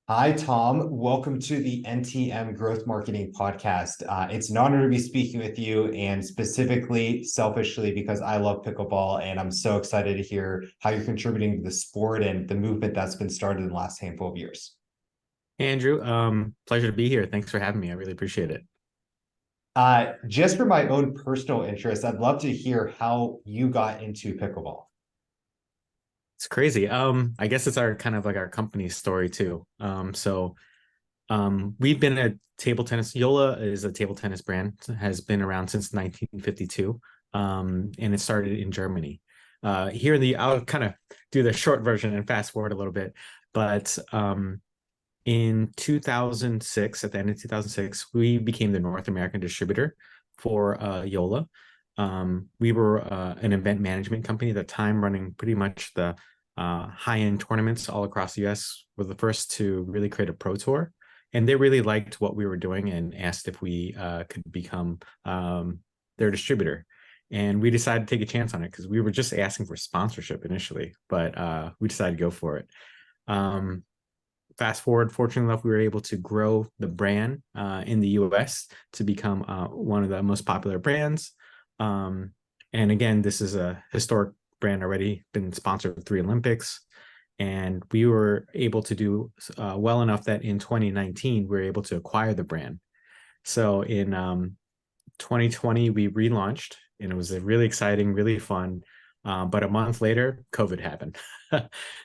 Hi, Tom. Welcome to the NTM Growth Marketing Podcast. It's an honor to be speaking with you, and specifically, selfishly, because I love pickleball, and I'm so excited to hear how you're contributing to the sport and the movement that's been started in the last handful of years. Andrew, pleasure to be here. Thanks for having me. I really appreciate it. Just for my own personal interest, I'd love to hear how you got into pickleball. It's crazy. I guess it's our kind of like our company story too. We've been a table tennis. JOOLA is a table tennis brand, has been around since 1952. And it started in Germany. I'll kind of do the short version and fast forward a little bit. But in 2006, at the end of 2006, we became the North American distributor for JOOLA. We were an event management company at the time, running pretty much the high-end tournaments all across the US. We're the first to really create a pro tour, and they really liked what we were doing and asked if we could become their distributor. And we decided to take a chance on it because we were just asking for sponsorship initially, but we decided to go for it. Fast forward, fortunately enough, we were able to grow the brand in the US to become one of the most popular brands. And again, this is a historic brand, already been sponsored for 3 Olympics. And we were able to do well enough that in 2019, we were able to acquire the brand. So in 2020, we relaunched, and it was really exciting, really fun. But a month later, COVID happened.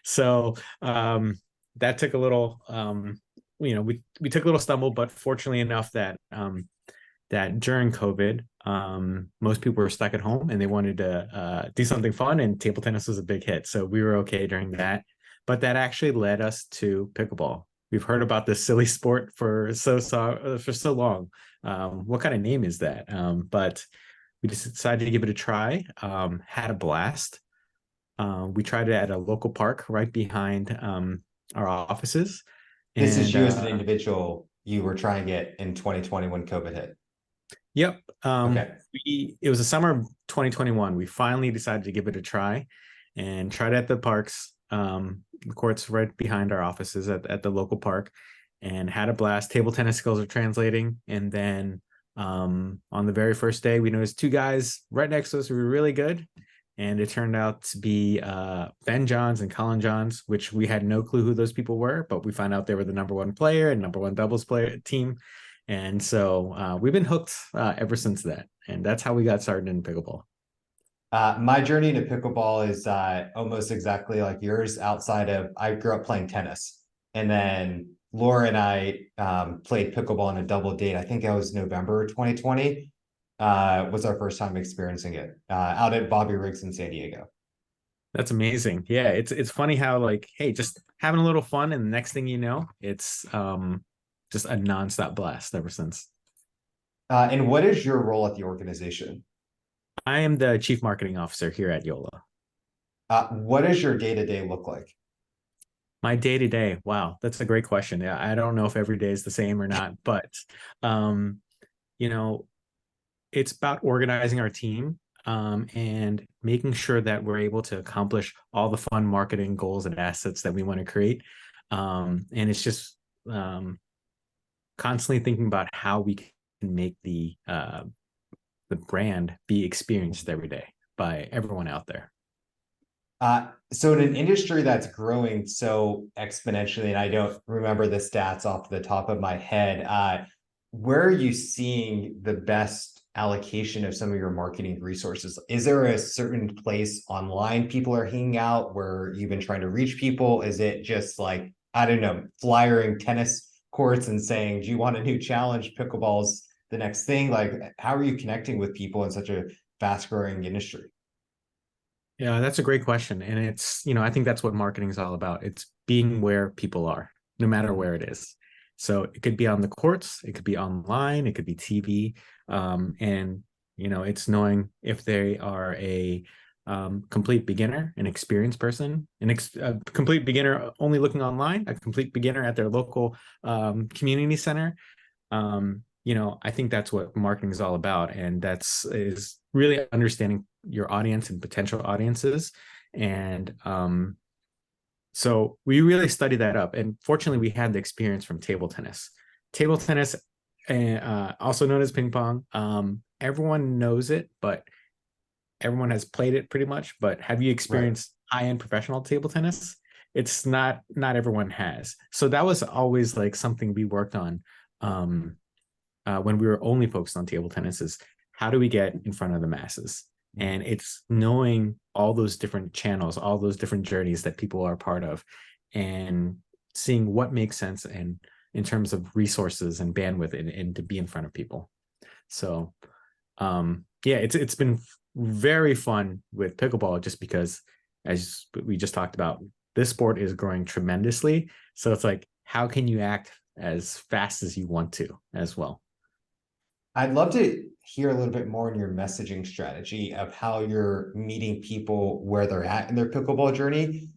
So that took a little, we took a little stumble, but fortunately enough that that during COVID, most people were stuck at home and they wanted to do something fun, and table tennis was a big hit. So we were okay during that. But that actually led us to pickleball. We've heard about this silly sport for so long. What kind of name is that? But we just decided to give it a try. Had a blast. We tried it at a local park right behind our offices. This is And you as an individual, you were trying it in 2020 when COVID hit. Yep. Okay. It was the summer of 2021. We finally decided to give it a try and tried it at the parks, the courts right behind our offices at the local park, and had a blast. Table tennis skills are translating. And then on the very first day, we noticed 2 guys right next to us who were really good. And it turned out to be Ben Johns and Colin Johns, which we had no clue who those people were, but we found out they were the #1 player and #1 doubles player team. And so we've been hooked ever since that. And that's how we got started in pickleball. My journey into pickleball is almost exactly like yours. I grew up playing tennis, and then Laura and I played pickleball on a double date. I think it was November 2020. Was our first time experiencing it out at Bobby Riggs in San Diego. That's amazing. Yeah, it's funny how, like, hey, just having a little fun, and the next thing you know, it's just a nonstop blast ever since. And what is your role at the organization? I am the chief marketing officer here at JOOLA. What does your day-to-day look like? My day to day, wow, that's a great question. Yeah, I don't know if every day is the same or not, but um, you know, it's about organizing our team and making sure that we're able to accomplish all the fun marketing goals and assets that we want to create. And it's just constantly thinking about how we can make the brand be experienced every day by everyone out there. So in an industry that's growing so exponentially, and I don't remember the stats off the top of my head, where are you seeing the best allocation of some of your marketing resources? Is there a certain place online people are hanging out where you've been trying to reach people? Is it just like, I don't know, flyering tennis courts and saying, do you want a new challenge? Pickleball's the next thing. Like, how are you connecting with people in such a fast growing industry? Yeah, that's a great question. And I think that's what marketing is all about. It's being where people are, no matter where it is. So it could be on the courts, it could be online, it could be TV. And, it's knowing if they are a complete beginner, an experienced person, a complete beginner only looking online, a complete beginner at their local community center. I think that's what marketing is all about. And is really understanding your audience and potential audiences, and So we really studied that up. And fortunately, we had the experience from table tennis. Table tennis, also known as ping pong, everyone knows it, but everyone has played it pretty much. But have you Right. experienced high-end professional table tennis? It's not everyone has. So that was always like something we worked on um, when we were only focused on table tennis is how do we get in front of the masses? And it's knowing all those different channels, all those different journeys that people are part of, and seeing what makes sense and in terms of resources and bandwidth and to be in front of people. So yeah, it's been very fun with pickleball just because as we just talked about, this sport is growing tremendously. So it's like, how can you act as fast as you want to as well? I'd love to hear a little bit more in your messaging strategy of how you're meeting people where they're at in their pickleball journey.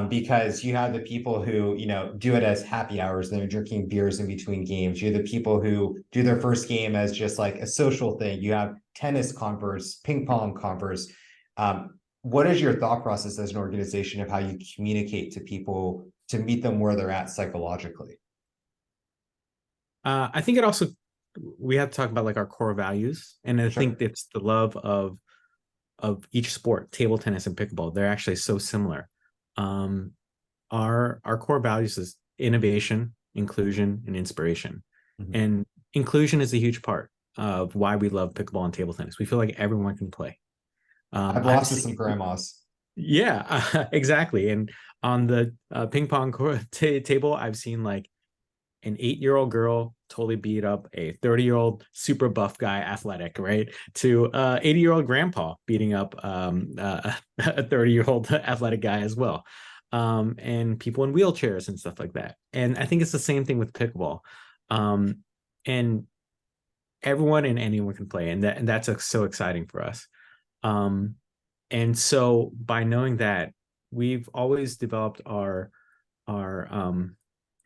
Because you have the people who, do it as happy hours and they're drinking beers in between games. You have the people who do their first game as just like a social thing. You have tennis converts, ping pong converts. What is your thought process as an organization of how you communicate to people to meet them where they're at psychologically? I think it also we have to talk about like our core values, and I think Sure. it's the love of each sport, table tennis and pickleball. They're actually so similar. Um, our core values is innovation, inclusion, and inspiration. Mhm. And inclusion is a huge part of why we love pickleball and table tennis. We feel like everyone can play. I've I've lost to some seen, grandmas. yeah, exactly. And on the ping pong table, I've seen like an 8-year-old girl totally beat up a 30-year-old super buff guy athletic, right? To 80-year-old grandpa beating up a 30-year-old athletic guy as well. And people in wheelchairs and stuff like that. And I think it's the same thing with pickleball. Um, and everyone and anyone can play, and that's so exciting for us. Um, and so by knowing that, we've always developed our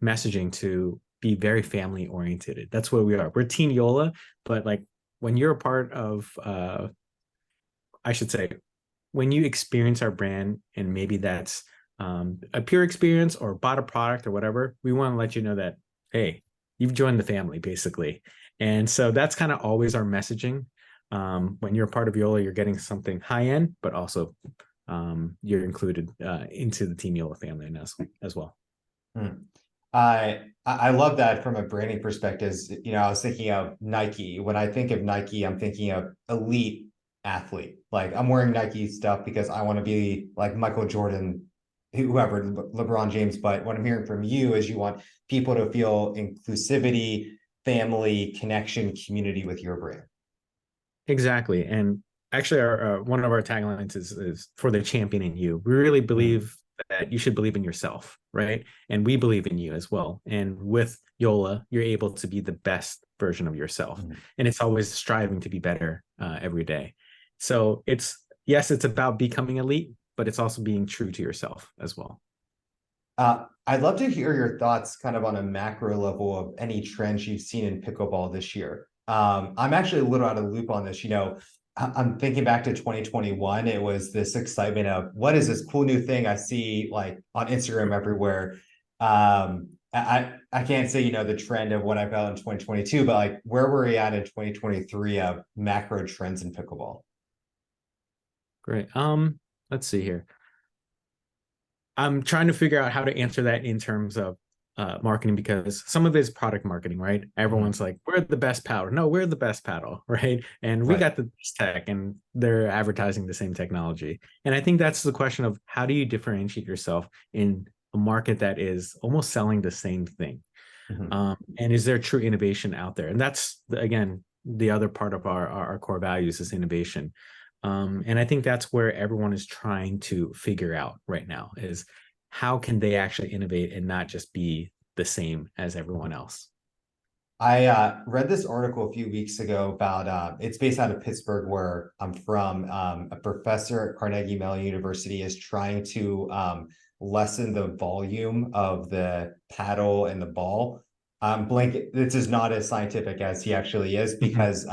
messaging to be very family oriented. That's what we are. We're Team Yola, but like when you're a part of, I should say, when you experience our brand, and maybe that's a pure experience or bought a product or whatever, we want to let you know that, hey, you've joined the family basically. And so that's kind of always our messaging. When you're a part of Yola, you're getting something high end, but also you're included into the Team Yola family as well. Hmm. I love that from a branding perspective. I was thinking of Nike. When I think of Nike, I'm thinking of elite athlete. Like I'm wearing Nike stuff because I want to be like Michael Jordan, whoever, LeBron James. But what I'm hearing from you is you want people to feel inclusivity, family, connection, community with your brand. Exactly. And actually, our one of our taglines is for the champion in you. We really Hmm. believe that you should believe in yourself, right? And we believe in you as well. And with Yola, you're able to be the best version of yourself. Hmm. And it's always striving to be better every day. So it's, yes, it's about becoming elite, but it's also being true to yourself as well. I'd love to hear your thoughts kind of on a macro level of any trends you've seen in pickleball this year. I'm actually a little out of the loop on this. I'm thinking back to 2021. It was this excitement of what is this cool new thing I see like on Instagram everywhere. I can't say, the trend of what I felt in 2022, but like where were we at in 2023 of macro trends in pickleball? Great. Let's see here. I'm trying to figure out how to answer that in terms of marketing, because some of it is product marketing, right? Everyone's Mhm. like, we're the best paddle. No, we're the best paddle, right? And we Right. got the best tech, and they're advertising the same technology. And I think that's the question of how do you differentiate yourself in a market that is almost selling the same thing? Mhm. And is there true innovation out there? And that's, again, the other part of our core values is innovation. And I think that's where everyone is trying to figure out right now is how can they actually innovate and not just be the same as everyone else. I read this article a few weeks ago about it's based out of Pittsburgh, where I'm from. A professor at Carnegie Mellon University is trying to lessen the volume of the paddle and the ball. Blink, this is not as scientific as he actually is Mhm. because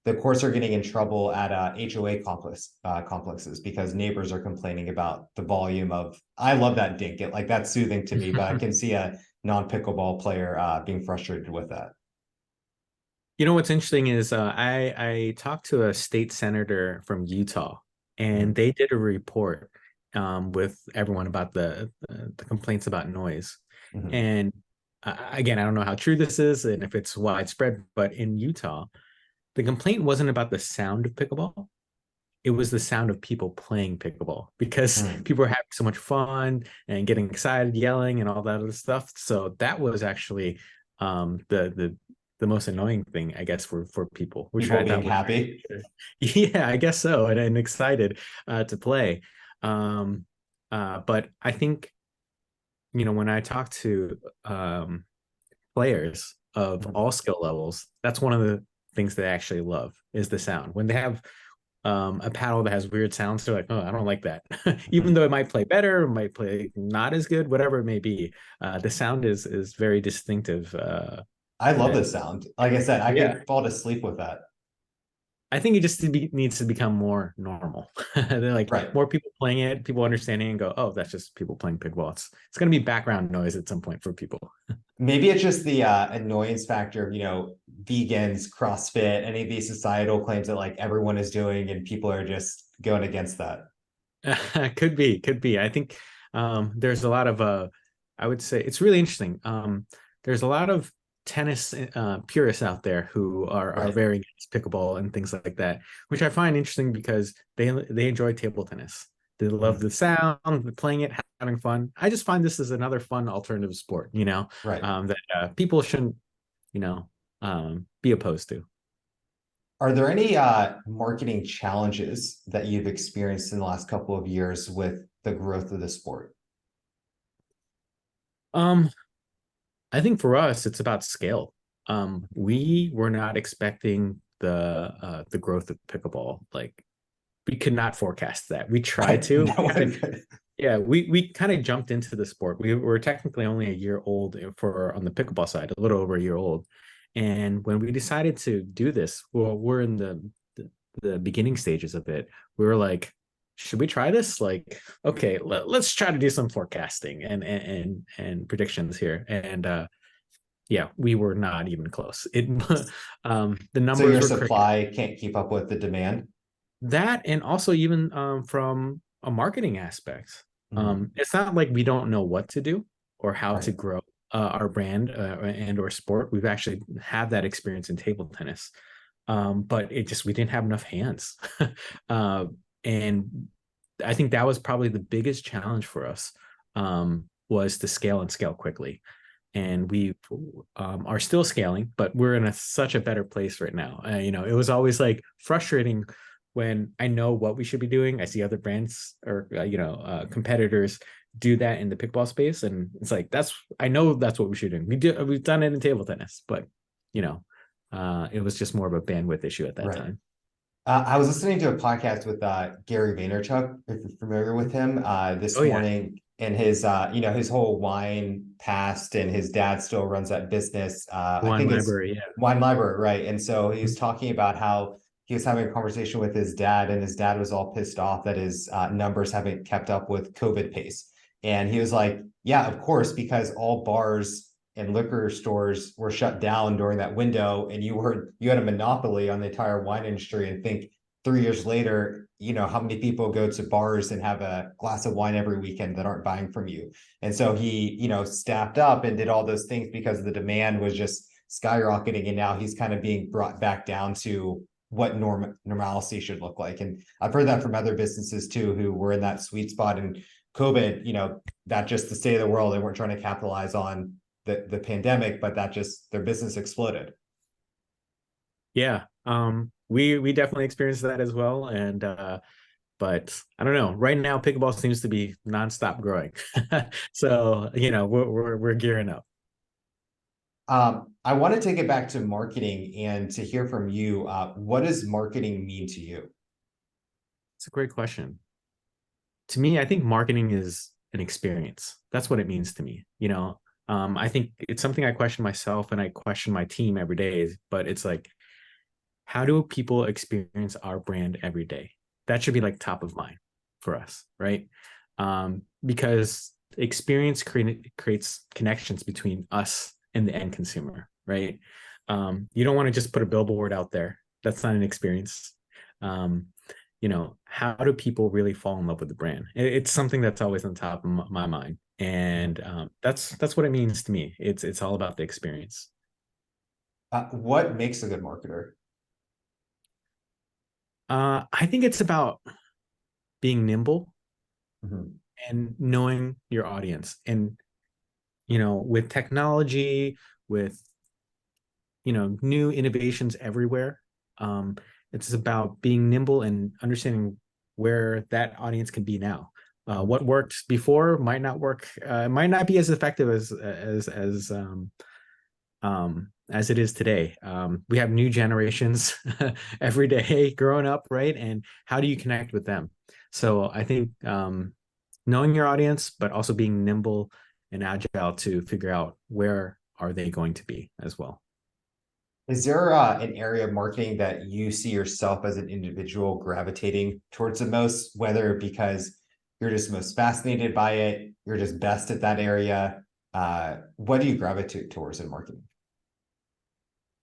the courts are getting in trouble at HOA complexes because neighbors are complaining about the volume of. I love that dink. Like that's soothing to me, but I can see a non-pickleball player being frustrated with that. You know what's interesting is I talked to a state senator from Utah, and they did a report with everyone about the complaints about noise. Mm-hmm. And again, I don't know how true this is and if it's widespread, but in Utah, the complaint wasn't about the sound of pickleball. It was the sound of people playing pickleball because people were having so much fun and getting excited, yelling, and all that other stuff. So that was actually the most annoying thing, I guess, for people. Which People I being thought was, happy. yeah, I guess so, and excited to play. But I think when I talk to players of all skill levels, that's one of the things they actually love is the sound. When they have a paddle that has weird sounds, they're like, oh, I don't like that. Even though it might play better, might play not as good, whatever it may be, the sound is very distinctive. I love the sound. Like I said, I could fall asleep with that. I think it just needs to become more normal. They're like more people playing it, people understanding and go, oh, that's just people playing pickleball. It's going to be background noise at some point for people. Maybe it's just the annoyance factor of, vegans, CrossFit, any of these societal claims that like everyone is doing and people are just going against that. Could be. I think there's a lot of, I would say it's really interesting. There's a lot of tennis purists out there who are very against pickleball and things like that, which I find interesting because they enjoy table tennis. They love the sound, playing it, having fun. I just find this is another fun alternative sport, that people shouldn't, be opposed to. Are there any marketing challenges that you've experienced in the last couple of years with the growth of the sport? I think for us, it's about scale. We were not expecting the growth of pickleball. Like we could not forecast that. We tried to. We kind of jumped into the sport. We were technically only a year old on the pickleball side, a little over a year old. And when we decided to do this, well, we're in the beginning stages of it. We were like, should we try this? Like, okay, let's try to do some forecasting and predictions here. And we were not even close. The numbers. So your supply can't keep up with the demand. That, and also even from a marketing aspect, it's not like we don't know what to do or how to grow our brand and or sport. We've actually had that experience in table tennis, but we didn't have enough hands. And I think that was probably the biggest challenge for us, was to scale and scale quickly. And we are still scaling, but we're in such a better place right now. It was always like frustrating when I know what we should be doing. I see other brands or competitors do that in the pickleball space, and it's like I know that's what we should do. We've done it in table tennis, but it was just more of a bandwidth issue at that time. I was listening to a podcast with Gary Vaynerchuk, if you're familiar with him, this morning, and his his whole wine past, and his dad still runs that business. Wine library, Wine library, right? And so he was talking about how he was having a conversation with his dad, and his dad was all pissed off that his numbers haven't kept up with COVID pace. And he was like, yeah, of course, because all bars and liquor stores were shut down during that window, and you had a monopoly on the entire wine industry. And think 3 years later, how many people go to bars and have a glass of wine every weekend that aren't buying from you? And so he, staffed up and did all those things because the demand was just skyrocketing. And now he's kind of being brought back down to what normalcy should look like. And I've heard that from other businesses too, who were in that sweet spot. And COVID, that just the state of the world. They weren't trying to capitalize on the pandemic, but that just their business exploded. Yeah. We definitely experienced that as well. And but I don't know. Right now, pickleball seems to be nonstop growing. So we're gearing up. I want to take it back to marketing and to hear from you. What does marketing mean to you? It's a great question. To me, I think marketing is an experience. That's what it means to me. I think it's something I question myself and I question my team every day. But it's like, how do people experience our brand every day? That should be like top of mind for us, right? Because experience creates connections between us and the end consumer, right? You don't want to just put a billboard out there. That's not an experience. Um, how do people really fall in love with the brand? It's something that's always on top of my mind, and that's what it means to me. It's all about the experience. What makes a good marketer? I think it's about being nimble Mhm. and knowing your audience. And, with technology, with, new innovations everywhere, it's about being nimble and understanding where that audience can be now. What worked before might not work, might not be as effective as it is today. We have new generations every day growing up, right? And how do you connect with them? So I think knowing your audience, but also being nimble and agile to figure out where are they going to be as well. Is there an area of marketing that you see yourself as an individual gravitating towards the most, whether because you're just most fascinated by it, you're just best at that area? What do you gravitate towards in marketing?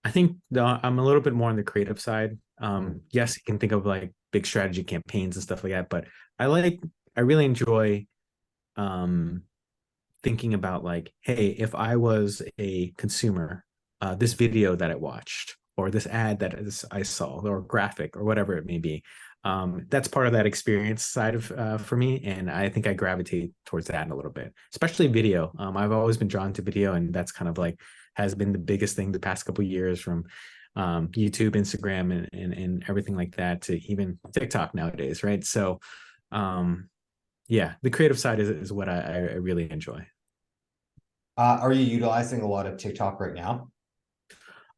I think I'm a little bit more on the creative side. Mhm. Yes, you can think of like big strategy campaigns and stuff like that, but I really enjoy um, thinking about like, hey, if I was a consumer, this video that I watched, or this ad that I saw, or graphic, or whatever it may be, that's part of that experience side of for me, and I think I gravitate towards that a little bit, especially video. I've always been drawn to video, and that's kind of like has been the biggest thing the past couple of years from YouTube, Instagram, and everything like that to even TikTok nowadays, right? So, yeah, the creative side is what I really enjoy. Are you utilizing a lot of TikTok right now?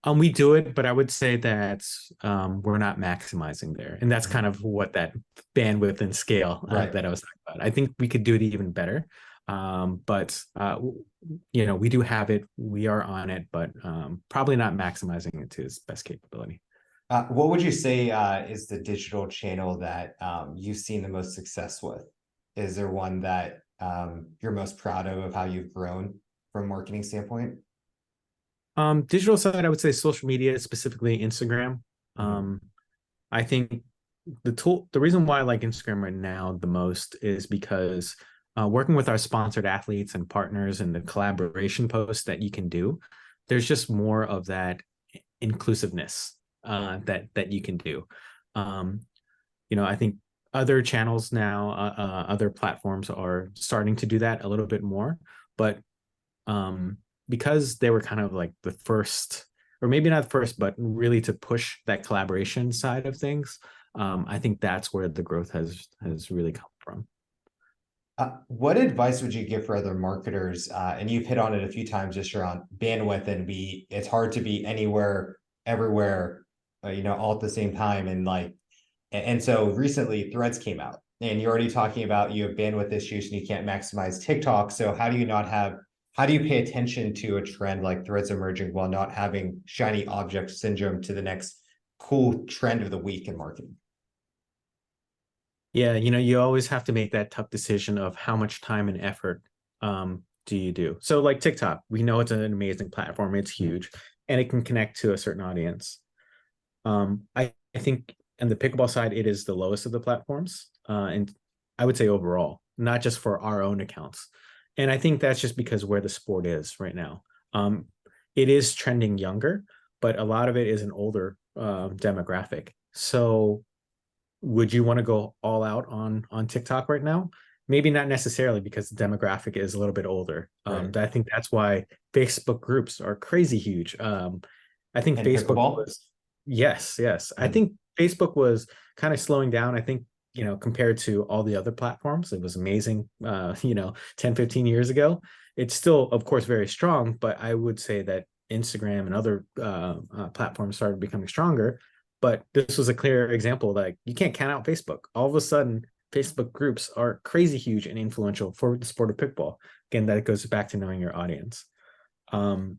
We do it, but I would say that we're not maximizing there, and that's kind of what that bandwidth and scale Right. that I was talking about. I think we could do it even better, but we do have it. We are on it, but probably not maximizing it to its best capability. What would you say is the digital channel that you've seen the most success with? Is there one that you're most proud of how you've grown from a marketing standpoint? Digital side, I would say social media, specifically Instagram. Mhm. Um, I think the reason why I like Instagram right now the most is because working with our sponsored athletes and partners and the collaboration posts that you can do, there's just more of that inclusiveness that you can do. Um, I think other channels now, other platforms are starting to do that a little bit more, but because they were kind of like the first, or maybe not first, but really to push that collaboration side of things. I think that's where the growth has really come from. What advice would you give for other marketers? And you've hit on it a few times just around bandwidth and it's hard to be anywhere, everywhere, all at the same time. And so recently Threads came out and you're already talking about you have bandwidth issues and you can't maximize TikTok. So how do you pay attention to a trend like Threads emerging while not having shiny object syndrome to the next cool trend of the week in marketing? Yeah, you always have to make that tough decision of how much time and effort do you do. So like TikTok, we know it's an amazing platform, it's huge, and it can connect to a certain audience. I think on the pickleball side, it is the lowest of the platforms, and I would say overall, not just for our own accounts. And I think that's just because where the sport is right now. Um, it is trending younger, but a lot of it is an older demographic. So would you want to go all out on TikTok right now? Maybe not necessarily because the demographic is a little bit older. Right. I think that's why Facebook groups are crazy huge. I think And Facebook pickleball? was yes. I Mhm. think Facebook was kind of slowing down. I think compared to all the other platforms, it was amazing. 10, 15 years ago. It's still, of course, very strong, but I would say that Instagram and other platforms started becoming stronger, but this was a clear example that you can't count out Facebook. All of a sudden, Facebook groups are crazy huge and influential for the sport of pickleball. Again, that goes back to knowing your audience. Um,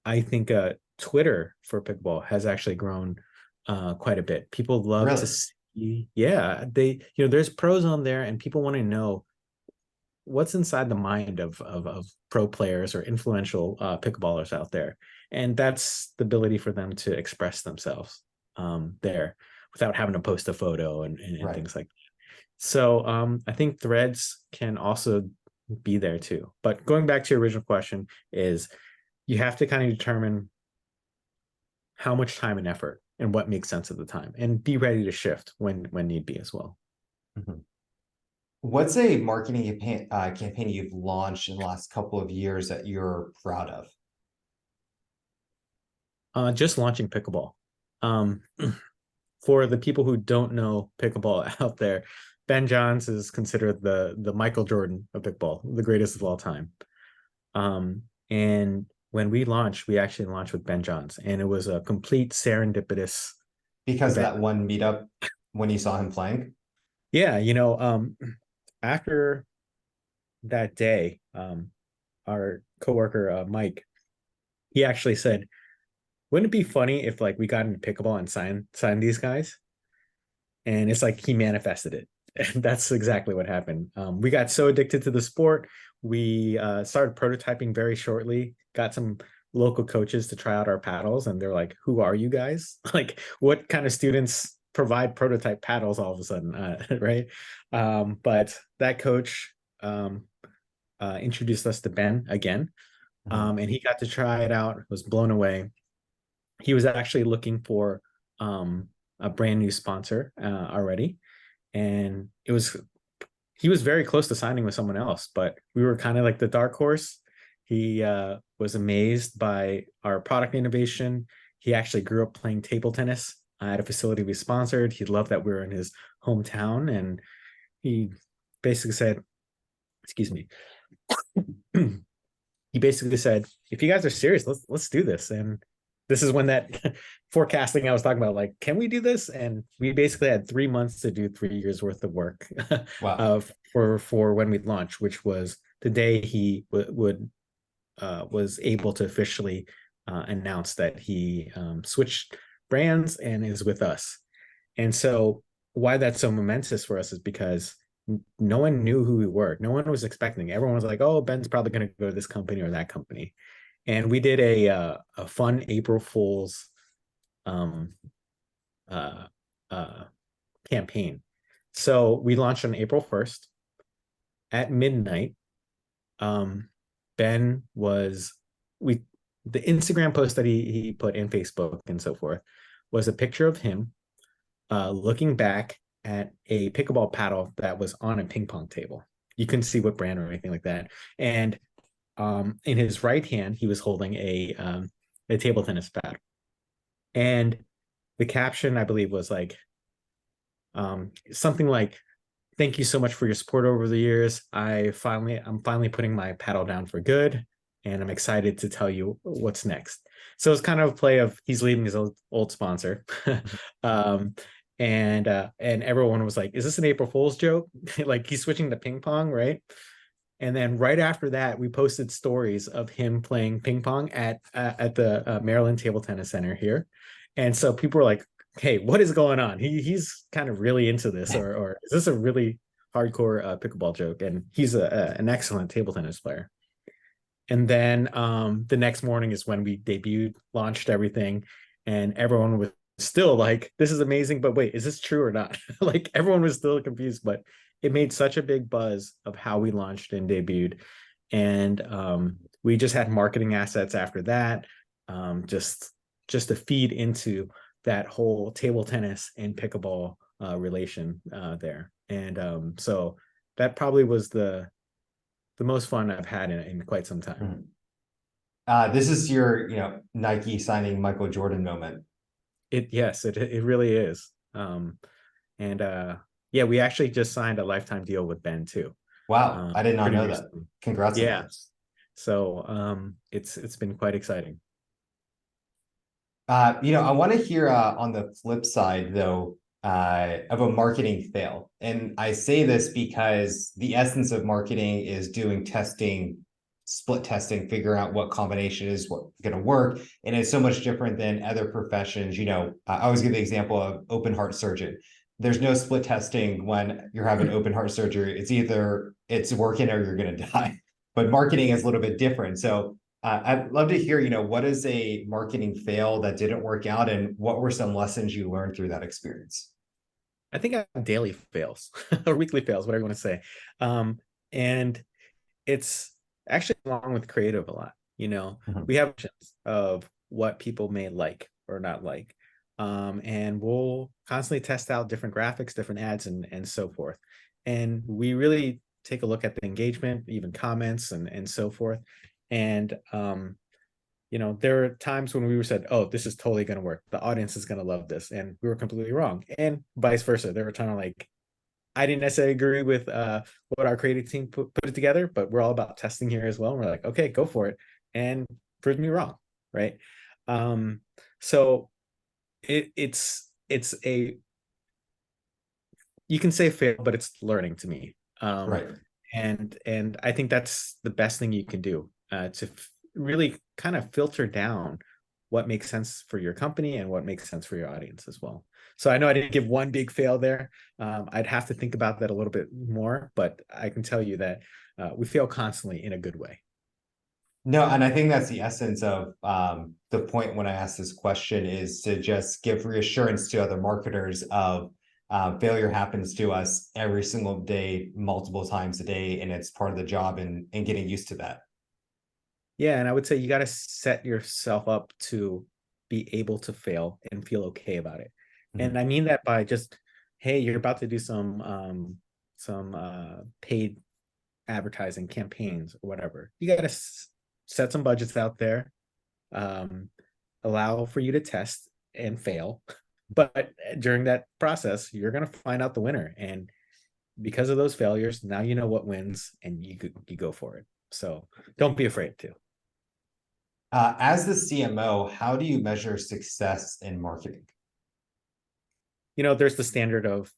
I think Twitter for pickleball has actually grown quite a bit. People love to Really? see, yeah, there's pros on there, and people want to know what's inside the mind of pro players or influential pickleballers out there. And that's the ability for them to express themselves there without having to post a photo and Right. things like that. So I think threads can also be there too. But going back to your original question is you have to kind of determine how much time and effort and what makes sense at the time, and be ready to shift when need be as well. Mhm. What's a marketing campaign you've launched in the last couple of years that you're proud of? Just launching pickleball. Um, for the people who don't know pickleball out there, Ben Johns is considered the Michael Jordan of pickleball, the greatest of all time. And when we launched, we actually launched with Ben Johns, and it was a complete serendipitous Because of event. that one meetup when you saw him playing? Yeah, after that day, our coworker Mike, he actually said, "Wouldn't it be funny if like we got into pickleball and signed these guys?" And it's like he manifested it. And that's exactly what happened. We got so addicted to the sport, we started prototyping very shortly. Got some local coaches to try out our paddles, and they're like, "Who are you guys? Like, what kind of students provide prototype paddles all of a sudden?" Right? But that coach introduced us to Ben again, Mhm. and he got to try it out. Was blown away. He was actually looking for um, a brand new sponsor already, and he was very close to signing with someone else, but we were kind of like the dark horse. He was amazed by our product innovation. He actually grew up playing table tennis at a facility we sponsored. He loved that we were in his hometown, and he basically said, "Excuse me." He basically said, "If you guys are serious, let's do this." And this is when that forecasting I was talking about, like, can we do this? And we basically had 3 months to do 3 years worth of work Wow. for when we launched, which was the day he would was able to officially announce that he switched brands and is with us. And so why that's so momentous for us is because no one knew who we were. No one was expecting. Everyone was like, "Oh, Ben's probably going to go to this company or that company." And we did a fun April Fool's um, uh, uh, campaign. So we launched on April 1st at midnight. Um, Ben was we the Instagram post that he put in Facebook and so forth was a picture of him looking back at a pickleball paddle that was on a ping pong table. You couldn't see what brand or anything like that. And in his right hand, he was holding a table tennis paddle. And the caption, I believe, was like something like, "Thank you so much for your support over the years. I'm finally putting my paddle down for good, and I'm excited to tell you what's next." So it's kind of a play of he's leaving his old sponsor. um, and everyone was like, "Is this an April Fool's joke?" Like he's switching to ping pong, right? And then right after that, we posted stories of him playing ping pong at the Maryland Table Tennis Center here, and so people were like, "Hey, what is going on? He's kind of really into this, or is this a really hardcore pickleball joke?" And he's an excellent table tennis player. And then the next morning is when we debuted, launched everything, and everyone was still like, "This is amazing, but wait, is this true or not?" Like everyone was still confused, but it made such a big buzz of how we launched and debuted. And we just had marketing assets after that, just to feed into that whole table tennis and pickleball relation there. And so that probably was the most fun I've had in quite some time. Mhm. This is your, Nike signing Michael Jordan moment. It really is. And yeah, we actually just signed a lifetime deal with Ben too. Wow, I did not Pretty know that. recently. Congrats on that. Yeah. So it's been quite exciting. I want to hear on the flip side though, of a marketing fail. And I say this because the essence of marketing is doing testing split testing, figuring out what combination is what going to work. And it's so much different than other professions. I always give the example of open heart surgeon. There's no split testing when you're having open heart surgery. It's either it's working or you're going to die. But marketing is a little bit different. So I'd love to hear, what is a marketing fail that didn't work out, and what were some lessons you learned through that experience? I think I have daily fails or weekly fails, whatever you want to say. And it's actually along with creative a lot. Mhm. We have options of what people may like or not like. And we'll constantly test out different graphics, different ads, and so forth. And we really take a look at the engagement, even comments and so forth. And there are times when we were said, oh, this is totally going to work. The audience is going to love this. And we were completely wrong. And vice versa. There were times like, I didn't necessarily agree with what our creative team put it together, but we're all about testing here as well. And we're like, okay, go for it. And prove me wrong. Right. So it's a, you can say fail, but it's learning to me. Right. And I think that's the best thing you can do to really kind of filter down what makes sense for your company and what makes sense for your audience as well. So I know I didn't give one big fail there. I'd have to think about that a little bit more, but I can tell you that we fail constantly in a good way. No, and I think that's the essence of the point when I asked this question, is to just give reassurance to other marketers of failure happens to us every single day, multiple times a day, and it's part of the job, and getting used to that. Yeah, and I would say you got to set yourself up to be able to fail and feel okay about it. And Mhm. I mean that by just, hey, you're about to do some paid advertising campaigns or whatever. You got to set some budgets out there, um, allow for you to test and fail. But during that process, you're going to find out the winner. And because of those failures, now you know what wins and you go for it. So don't be afraid to. As the CMO, how do you measure success in marketing? There's the standard of,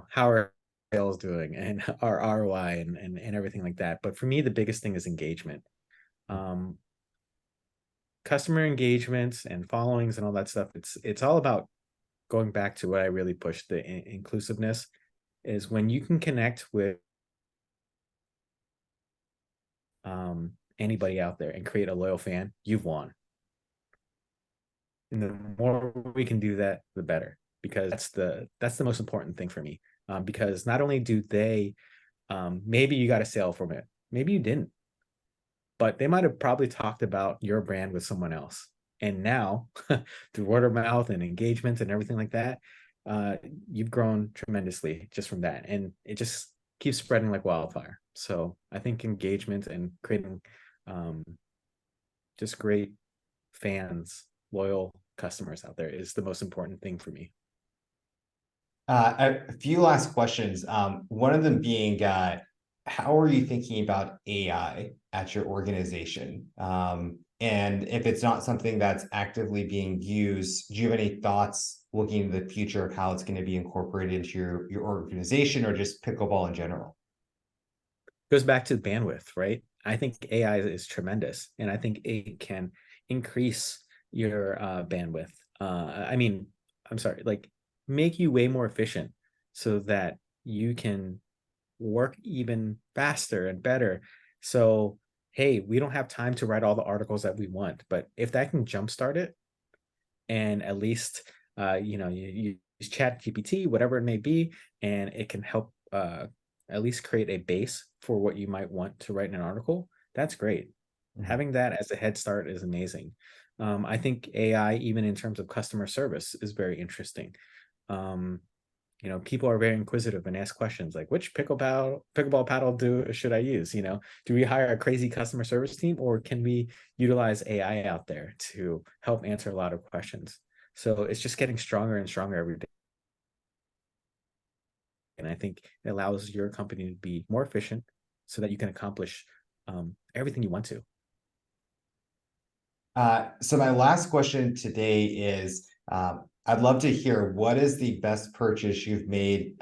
how are sales doing and our ROI and everything like that. But for me, the biggest thing is engagement. Um, Customer engagements and followings and all that stuff. It's all about going back to what I really push, the inclusiveness, is when you can connect with anybody out there and create a loyal fan, you've won. And the more we can do that, the better, because that's the most important thing for me. Because not only do they, maybe you got a sale from it, maybe you didn't, but they might have probably talked about your brand with someone else. And now, through word of mouth and engagement and everything like that, uh, you've grown tremendously just from that. And it just keeps spreading like wildfire. So I think engagement and creating um, just great fans, loyal customers out there is the most important thing for me. A few last questions. One of them being, how are you thinking about AI at your organization? And if it's not something that's actively being used, do you have any thoughts looking into the future of how it's going to be incorporated into your organization, or just pickleball in general? Goes back to bandwidth, right? I think AI is tremendous, and I think it can increase your bandwidth. I mean, I'm sorry, like make you way more efficient so that you can work even faster and better. So, hey, we don't have time to write all the articles that we want, but if that can jumpstart it, and at least you use chat gpt, whatever it may be, and it can help at least create a base for what you might want to write in an article, that's great. Mhm. Having that as a head start is amazing. I think AI, even in terms of customer service, is very interesting. um, People are very inquisitive and ask questions like, which pickleball paddle should I use? Do we hire a crazy customer service team, or can we utilize AI out there to help answer a lot of questions? So it's just getting stronger and stronger every day. And I think it allows your company to be more efficient so that you can accomplish everything you want to. So my last question today is, I'd love to hear, what is the best purchase you've made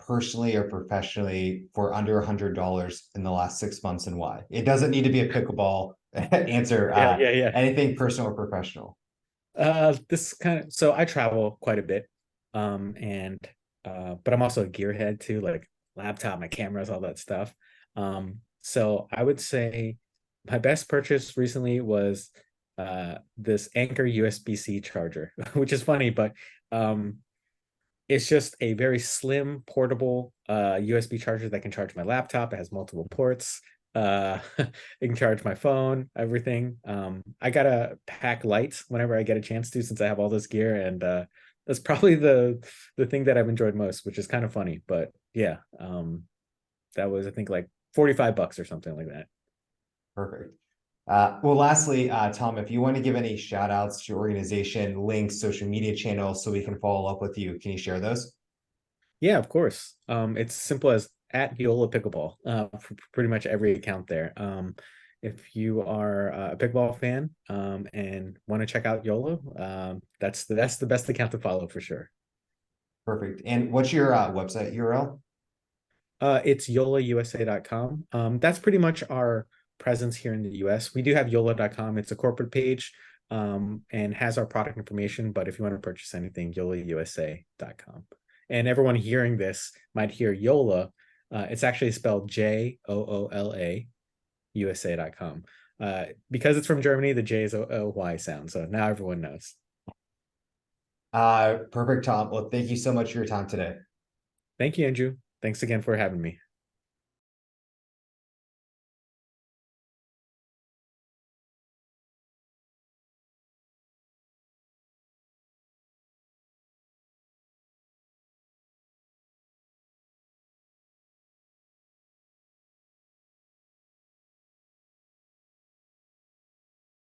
personally or professionally for under $100 in the last 6 months, and why? It doesn't need to be a pickleball answer. Yeah, yeah, yeah. Anything personal or professional. This kind of, so I travel quite a bit. And but I'm also a gearhead too, like laptop, my cameras, all that stuff. So I would say my best purchase recently was this Anchor USB-C charger, which is funny, but it's just a very slim, portable USB charger that can charge my laptop. It has multiple ports. It can charge my phone, everything. I gotta pack light whenever I get a chance to, since I have all this gear, and that's probably the thing that I've enjoyed most, which is kind of funny. But yeah, that was, I think, like $45 or something like that. Perfect. Well, lastly, Tom, if you want to give any shout outs to your organization, links, social media channels, so we can follow up with you, can you share those? Yeah, of course. It's simple as at JOOLA Pickleball for pretty much every account there. If you are a pickleball fan and want to check out JOOLA, that's the best account to follow for sure. Perfect. And what's your website URL? It's YOLAUSA.com. That's pretty much our presence here in the US. We do have YOLA.com. It's a corporate page and has our product information. But if you want to purchase anything, YOLAUSA.com. And everyone hearing this might hear YOLA. It's actually spelled JOOLA, USA.com. Because it's from Germany, the J is a Y sound. So now everyone knows. Perfect, Tom. Well, thank you so much for your time today. Thank you, Andrew. Thanks again for having me.